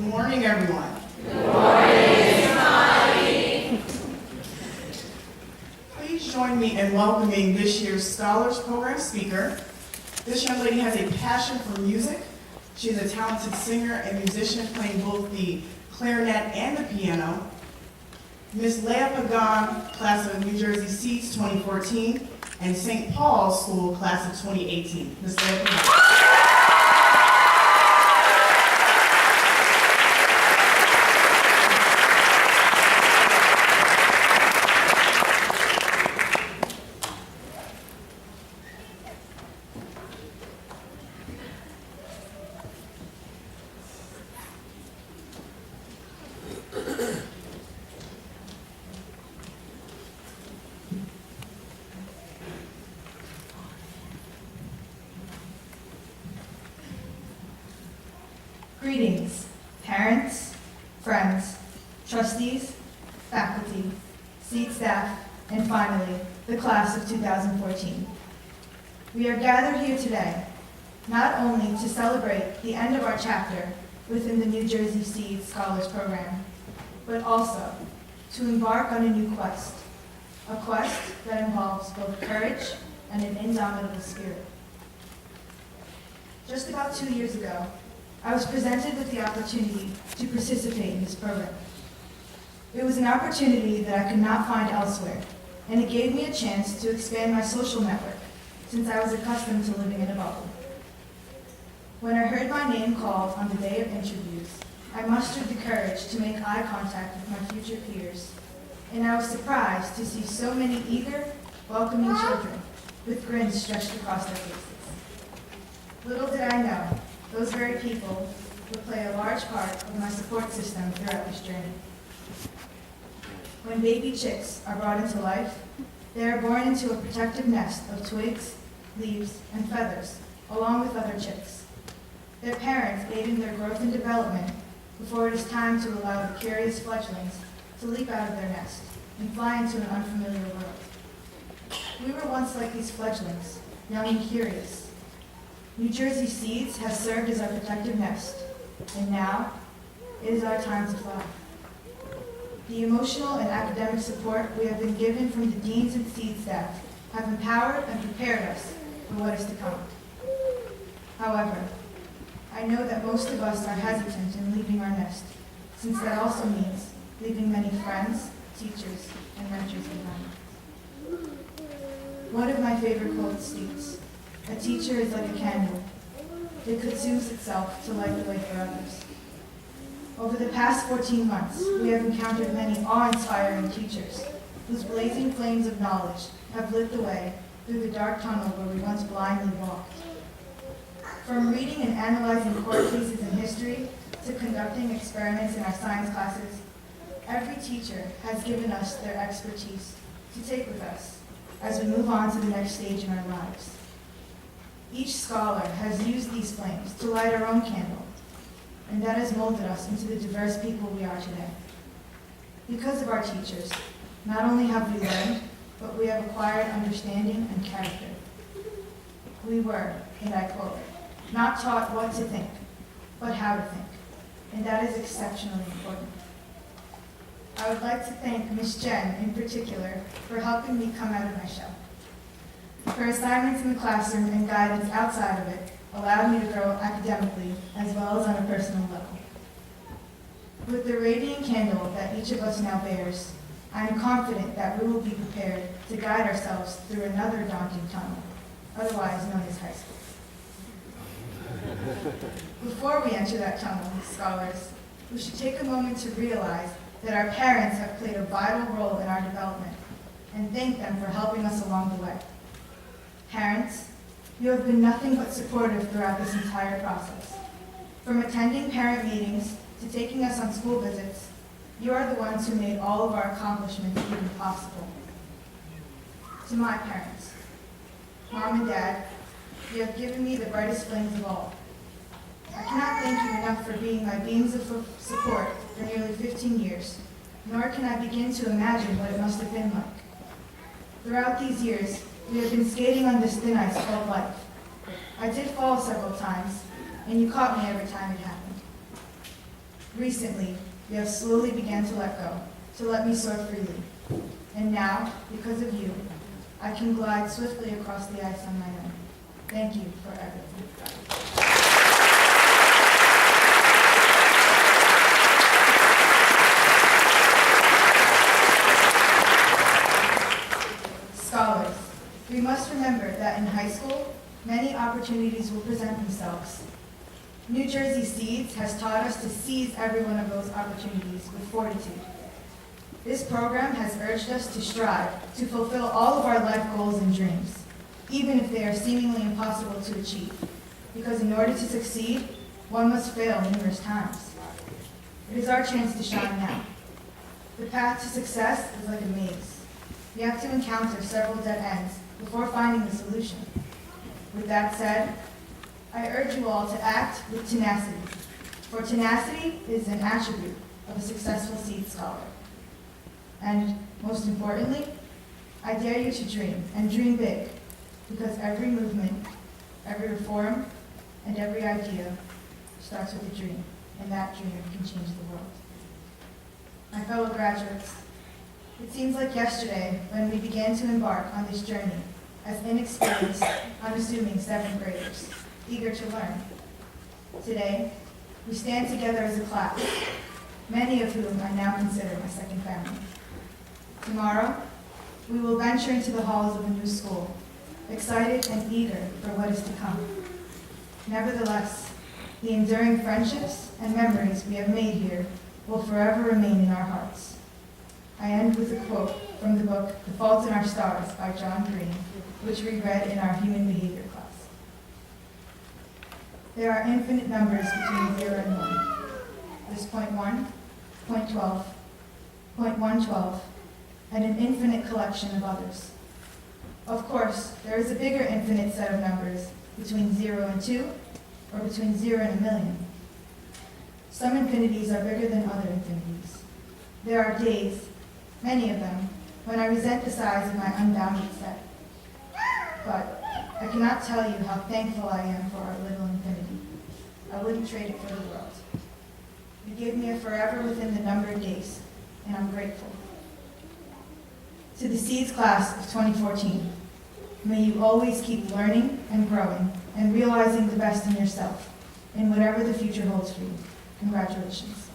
morning, everyone. Good morning, Mommy. Please join me in welcoming this year's Scholars Program speaker. This young lady has a passion for music. She is a talented singer and musician playing both the clarinet and the piano. Miss Leah Pagan, class of New Jersey Seats 2014, and St. Paul's School, class of 2018. Miss Leah Pagan. Greetings, parents, friends, trustees, faculty, seat staff, and finally, the class of 2014. We are gathered here today, not only to celebrate the end of our chapter within the New Jersey Seeds Scholars Program, but also to embark on a new quest, a quest that involves both courage and an indomitable spirit. Just about 2 years ago, I was presented with the opportunity to participate in this program. It was an opportunity that I could not find elsewhere, and it gave me a chance to expand my social network, since I was accustomed to living in a bubble. When I heard my name called on the day of interviews, I mustered the courage to make eye contact with my future peers, and I was surprised to see so many eager, welcoming children with grins stretched across their faces. Little did I know, those very people would play a large part of my support system throughout this journey. When baby chicks are brought into life, they are born into a protective nest of twigs, leaves, and feathers, along with other chicks. Their parents aid in their growth and development before it is time to allow the curious fledglings to leap out of their nest and fly into an unfamiliar world. We were once like these fledglings, young and curious. New Jersey Seeds has served as our protective nest, and now it is our time to fly. The emotional and academic support we have been given from the deans and seed staff have empowered and prepared us for what is to come. However, I know that most of us are hesitant in leaving our nest, since that also means leaving many friends, teachers, and mentors behind. One of my favorite quotes states, "A teacher is like a candle. It consumes itself to light the way for others." Over the past 14 months, we have encountered many awe-inspiring teachers whose blazing flames of knowledge have lit the way through the dark tunnel where we once blindly walked. From reading and analyzing court cases in history to conducting experiments in our science classes, every teacher has given us their expertise to take with us as we move on to the next stage in our lives. Each scholar has used these flames to light our own candle, and that has molded us into the diverse people we are today. Because of our teachers, not only have we learned, but we have acquired understanding and character. We were, and I quote, not taught what to think, but how to think, and that is exceptionally important. I would like to thank Ms. Jen in particular for helping me come out of my shell. Her assignments in the classroom and guidance outside of it allowed me to grow academically as well as on a personal level. With the radiant candle that each of us now bears, I am confident that we will be prepared to guide ourselves through another daunting tunnel, otherwise known as high school. Before we enter that tunnel, scholars, we should take a moment to realize that our parents have played a vital role in our development and thank them for helping us along the way. Parents, you have been nothing but supportive throughout this entire process. From attending parent meetings to taking us on school visits, you are the ones who made all of our accomplishments even possible. To my parents, Mom and Dad, you have given me the brightest flames of all. I cannot thank you enough for being my beams of support for nearly 15 years, nor can I begin to imagine what it must have been like. Throughout these years, we have been skating on this thin ice called life. I did fall several times, and you caught me every time it happened. Recently, you have slowly began to let go, to let me soar freely. And now, because of you, I can glide swiftly across the ice on my own. Thank you for everything. Scholars, we must remember that in high school, many opportunities will present themselves. New Jersey Seeds has taught us to seize every one of those opportunities with fortitude. This program has urged us to strive to fulfill all of our life goals and dreams, even if they are seemingly impossible to achieve, because in order to succeed, one must fail numerous times. It is our chance to shine now. The path to success is like a maze. We have to encounter several dead ends before finding the solution. With that said, I urge you all to act with tenacity, for tenacity is an attribute of a successful seed scholar. And most importantly, I dare you to dream, and dream big, because every movement, every reform, and every idea starts with a dream, and that dream can change the world. My fellow graduates, it seems like yesterday when we began to embark on this journey as inexperienced, unassuming seventh graders, eager to learn. Today, we stand together as a class, many of whom I now consider my second family. Tomorrow, we will venture into the halls of a new school, excited and eager for what is to come. Nevertheless, the enduring friendships and memories we have made here will forever remain in our hearts. I end with a quote from the book The Fault in Our Stars by John Green, which we read in our human behavior class. There are infinite numbers between 0 and 1. There's 0.1, 0.12, 0.112, and an infinite collection of others. Of course, there is a bigger infinite set of numbers between 0 and 2, or between 0 and a million. Some infinities are bigger than other infinities. There are days, many of them, when I resent the size of my unbounded set. But I cannot tell you how thankful I am for our little infinity. I wouldn't trade it for the world. You gave me a forever within the numbered days, and I'm grateful. To the Seeds class of 2014, may you always keep learning and growing and realizing the best in yourself, in whatever the future holds for you. Congratulations.